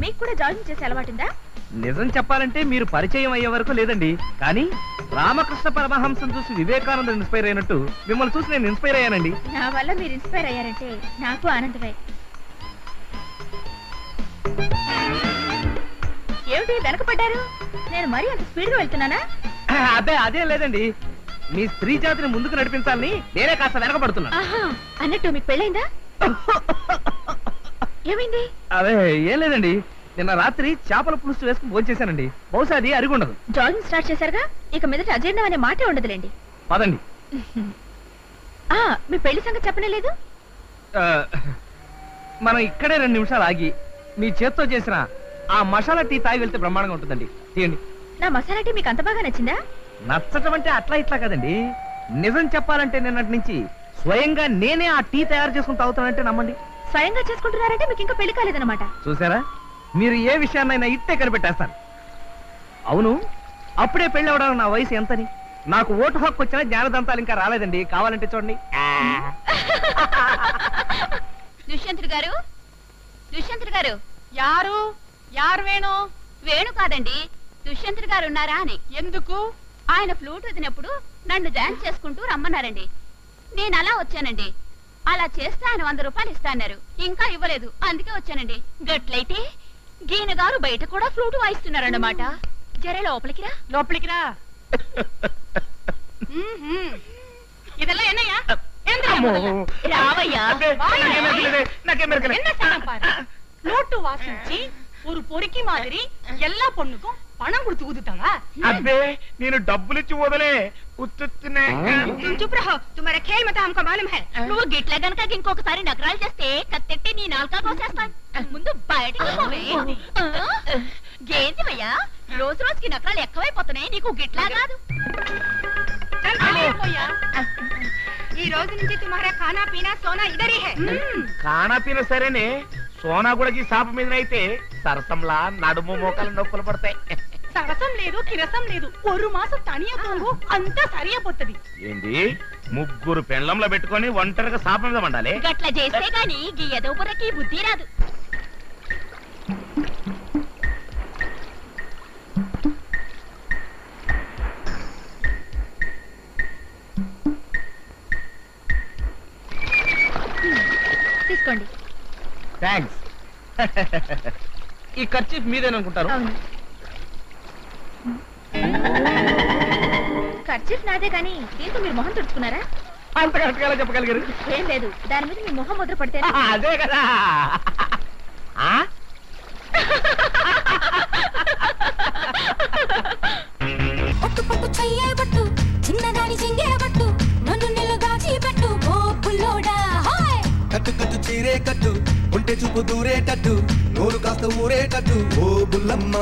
మీకు కూడా జాగింగ్ చేసే అలవాటుందా? నిజం చెప్పాలంటే మీరు పరిచయం అయ్యే వరకు లేదండి. కానీ రామకృష్ణ పరమహంసం చూసి వివేకానంద ఇన్స్పైర్ అయినట్టు మిమ్మల్ని చూసి నేను ఇన్స్పైర్ అయ్యానండి. నా వల్ల మీరు ఇన్స్పైర్ అయ్యారంటే నాకు ఆనందమే. ఏమిటి వెనకపడ్డారు? నేను మరీ అంత స్పీడ్ గా వెళ్తున్నానా? అదే అదే లేదండి, మీ స్త్రీ జాతిని ముందుకు నడిపించాలని నేనే కాస్త వెనకబడుతున్నా. అన్నట్టు మీకు పెళ్ళైందా? ఏమైంది? అదే ఏం లేదండి, నిన్న రాత్రి చేపల పులుసు వేసుకుని భోంచేశానండి. బహుశా అది అరిగుండదు. జాగింగ్ స్టార్ట్ చేశారుగా, ఇక మీదట అజీర్ణం అనే మాటే ఉండదులేండి. పదండి. మీ పెళ్లి సంగతి చెప్పనే లేదు. మనం ఇక్కడే 2 నిమిషాలు ఆగి మీ చేత్తో చేసిన ఆ మసాలా టీ తాగి వెళ్తే బ్రహ్మాండంగా ఉంటుందండి. తీయండి. నా మసాలా టీ మీకు అంత బాగా నచ్చిందా? నచ్చటం అంటే అట్లా ఇట్లా కదండి, నిజం చెప్పాలంటే నిన్నటి నుంచి స్వయంగా నేనే ఆ టీ తయారు చేసుకుని తాగుతానంటే నమ్మండి. స్వయంగా చేసుకుంటున్నారంటే మీకు ఇంకా పెళ్లి కాలేదన్నమాట. చూసారా, మీరు ఏ విషయాన్నైనా ఇట్టే కనిపెట్టేస్తారు. అవును, అప్పుడే పెళ్లి అవడానికి నా వయసు ఎంతని? నాకు ఓటు హక్కు వచ్చినా జ్ఞానదంతాలు ఇంకా రాలేదండి. కావాలంటే చూడండి. దుష్యంతుడు గారు, దుష్యంతుడు గారు. యారు యారు వేణు? వేణు కాదండి, దుష్యంతుడు గారు ఉన్నారా అని. ఎందుకు? ఆయన ఫ్లూట్ వదినప్పుడు నన్ను డాన్స్ చేసుకుంటూ రమ్మన్నారండి. నేను అలా వచ్చానండి. అలా చేస్తే ఆయన 100 రూపాయలు ఇస్తాన్నారు. ఇంకా ఇవ్వలేదు, అందుకే వచ్చానండి. గట్లయితే గీన గారు బయట కూడా ఫ్లూట్ వాయిస్తున్నారన్నమాట. జరే లోపలికి రా. లోపలికి రా. இதெல்லாம் என்னையா? రావయ్యా. நோட்டு வாசிச்சு ஒரு பொறுக்கி மாதிரி எல்லா பொண்ணுக்கும் పణం கொடுத்து ஊதுతావా? అబ్బే, నేను డబ్బులిచ్చి వదలే ఉత్తునే. चुप रहो, तुम्हारा खेल मत हमको मालूम है. నువ్వు గిట్ల గనక ఇంకొకసారి నగరాలు చేస్తే కత్తెట్టి నీ నాలుకా కోసేస్తాను. ముందు బయటికి పోవే. గేంటివయ్యా, రోజు రోజుకి నగరాలు ఎక్కువైపోతున్నాయి. నీకు గిట్లా కాదు. ఈ రోజు నుంచి తుమ్హారా ఖానా పీనా సోనా ఇదరీ హై. ఖానా పీనా సరేనే, సోనా కూడా సాప మీద అయితే సరసంలా నడుము మోకాలు నొప్పులు పడతాయి. సరసం లేదు, కిరసం లేదు. ఒక మాసం తనియా తోంగు, అంతా సరియపోతది. ఏంది, 3 పెండ్లంలో పెట్టుకొని ఒంటరిగా సాప మీద వండాలి? గట్ల చేస్తే గాని గీ ఎదో బుర్రకి బుద్ధి రాదు. తీసుకోండి. థ్యాంక్స్. ఈ ఖర్చు మీదేననుకుంటారు. ఖర్చీఫ్ నాదే కానీ దీంతో మీరు మొహం తుడుచుకున్నారా? అంత కరెక్ట్గా చెప్పగలిగారు. ఏం లేదు, దాని మీద మీ మొహం ముద్ర పడితే. అదే కదా. చిన్నదాని చింగేబట్టు నన్ను నిలుగాచి పెట్టు ఓ పుల్లోడా. కట్టు కట్టు చీరే కట్టు, ఉంటే చూపు దూరేటట్టు, నోరు కాస్త ఊరేటట్టు ఓ బుల్లమ్మ.